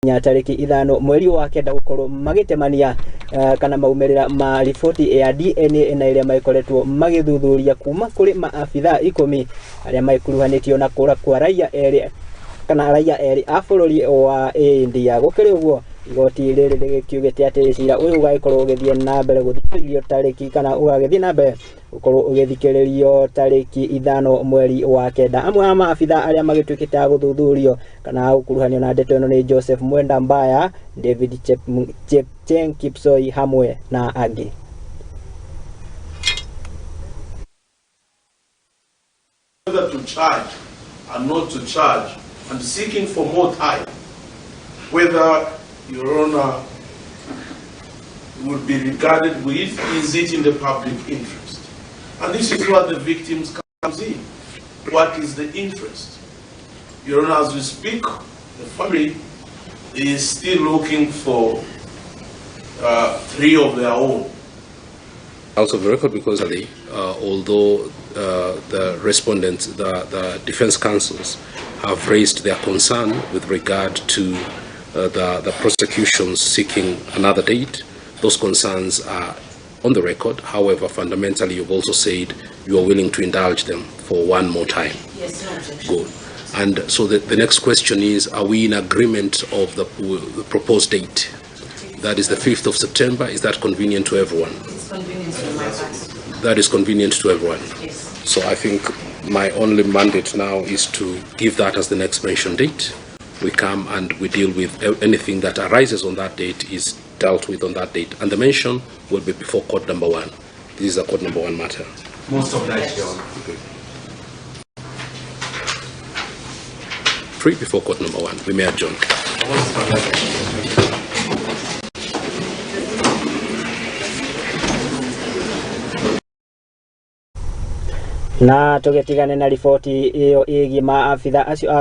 tariki 5 mweri wa kenda gukorwo magitemania kana maumerera ma riboti ya DNA na iria maikoretwo magithuthuria kuma kuri maabitha 10 aria maikuruhanitio na kura kwa raia eri kana raia eri a bururi wa India. Gukiri uguo igoti riri rigikiugite ati cira uyu ugagikorwo ugithie na mbere guthikiririo tariki kana ugagithie na mbere gukorwo ugithikiririo tariki 5 mweri wa kenda. Amwe a maabitha aria magituikite a guthuthurio kana gukuruhanio na ndeto ino ni Joseph Mwenda Mbaya, David Chepchen Kipsoi hamwe na angi. Whether to charge and not to charge and seeking for more time, whether Your Honor would be regarded with, is it in the public interest? And this is where the victims comes in. What is the interest? Your Honor, as we speak, the family is still looking for 3 of their own. Out of the record, because although the respondents, the defense counsels, have raised their concern with regard to the prosecution seeking another date, those concerns are on the record. However, fundamentally, you've also said you are willing to indulge them for one more time. Yes, no objection. Good. And so the next question is, are we in agreement of the proposed date? That is the 5th of September. Is that convenient to everyone? It's convenient to my part. That is convenient to everyone. Yes. So I think my only mandate now is to give that as the next mentioned date. We come and we deal with anything that arises on that date is dealt with on that date. And the mention will be before court number 1. This is a court number 1 matter. Most of that, Your Honor. Okay. 3 before court number 1. We may adjourn. Na tugetigane na riboti iyo igi maabitha acio